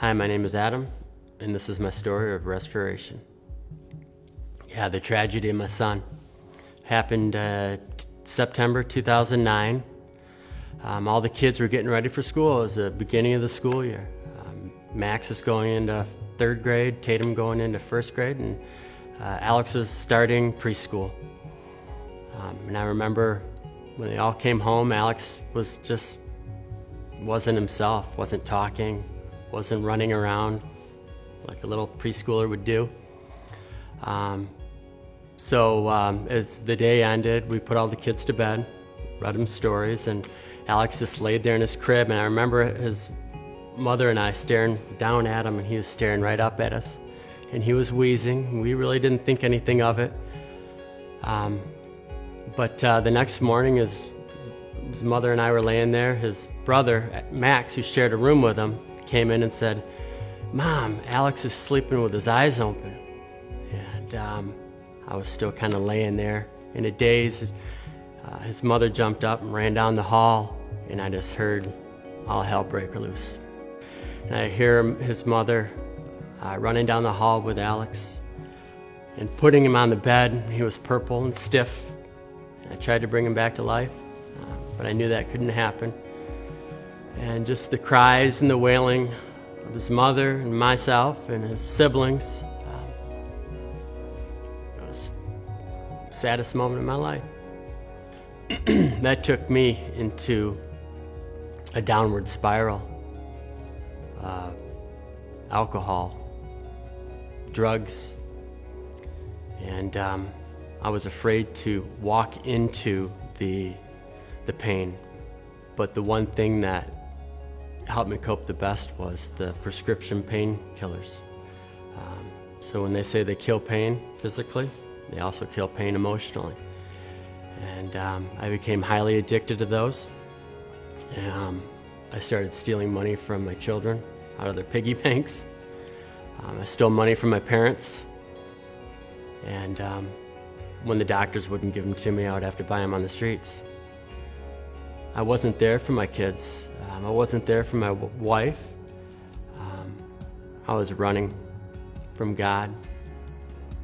Hi, my name is Adam, and this is my story of restoration. Yeah, the tragedy of my son happened September 2009. All the kids were getting ready for school. It was the beginning of the school year. Max was going into third grade, Tatum going into first grade, and Alex was starting preschool. And I remember when they all came home, Alex wasn't himself, wasn't talking, wasn't running around like a little preschooler would do. So as the day ended, we put all the kids to bed, read them stories, and Alex just laid there in his crib, and I remember his mother and I staring down at him, and he was staring right up at us, and he was wheezing. We really didn't think anything of it. But the next morning, his mother and I were laying there. His brother, Max, who shared a room with him, came in and said, "Mom, Alex is sleeping with his eyes open." And I was still kind of laying there in a daze. His mother jumped up and ran down the hall, and I just heard all hell break loose. And I hear his mother running down the hall with Alex and putting him on the bed. He was purple and stiff. I tried to bring him back to life, but I knew that couldn't happen. And just the cries and the wailing of his mother and myself and his siblings, it was the saddest moment of my life. That took me into a downward spiral. Alcohol, drugs, and I was afraid to walk into the pain. But the one thing that helped me cope the best was the prescription painkillers. So when they say they kill pain physically, they also kill pain emotionally. And I became highly addicted to those. I started stealing money from my children out of their piggy banks. I stole money from my parents. And when the doctors wouldn't give them to me, I would have to buy them on the streets. I wasn't there for my kids. I wasn't there for my wife. I was running from God.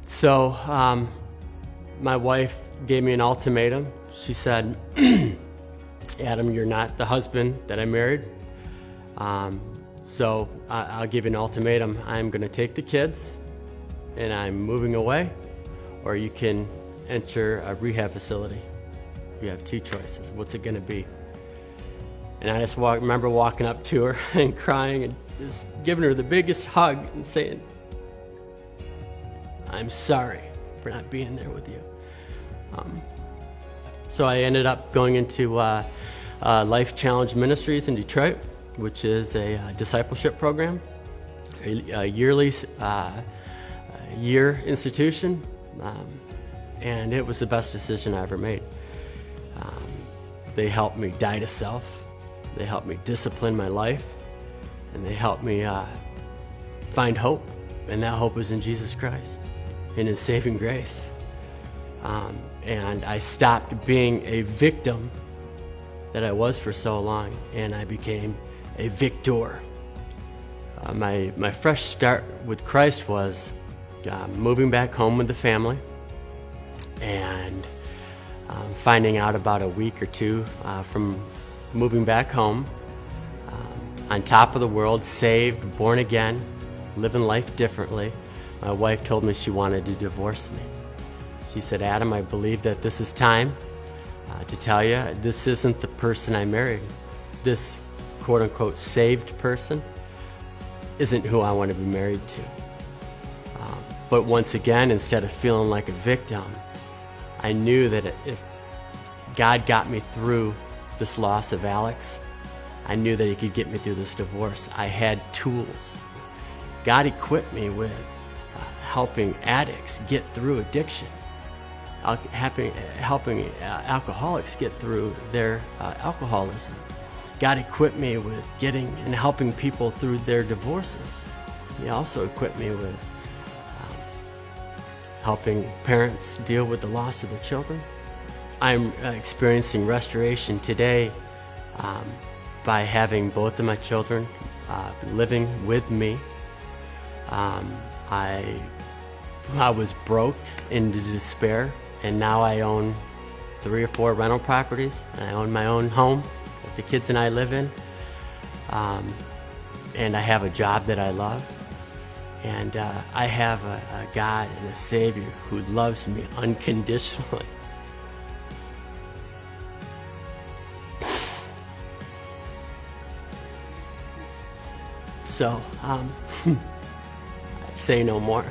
So my wife gave me an ultimatum. She said, "Adam, you're not the husband that I married. So I'll give you an ultimatum. I'm going to take the kids and I'm moving away, or you can enter a rehab facility. You have two choices. What's it going to be?" And I just remember walking up to her and crying and just giving her the biggest hug and saying, "I'm sorry for not being there with you." So I ended up going into Life Challenge Ministries in Detroit, which is a discipleship program, a yearly year institution, and it was the best decision I ever made. They helped me die to self, they helped me discipline my life, and they helped me find hope, and that hope was in Jesus Christ, in His saving grace. And I stopped being a victim that I was for so long, and I became a victor. My fresh start with Christ was moving back home with the family and finding out about a week or two from moving back home, on top of the world, saved, born again, living life differently. My wife told me she wanted to divorce me. She said, "Adam, I believe that this is time to tell you this isn't the person I married. This quote-unquote saved person isn't who I want to be married to." But once again, instead of feeling like a victim, I knew that if God got me through this loss of Alex, I knew that He could get me through this divorce. I had tools. God equipped me with helping addicts get through addiction, helping alcoholics get through their alcoholism. God equipped me with getting and helping people through their divorces. He also equipped me with helping parents deal with the loss of their children. I'm experiencing restoration today by having both of my children living with me. I was broke into despair, and now I own 3 or 4 rental properties, and I own my own home that the kids and I live in. And I have a job that I love. And I have a God and a Savior who loves me unconditionally. So, I say no more.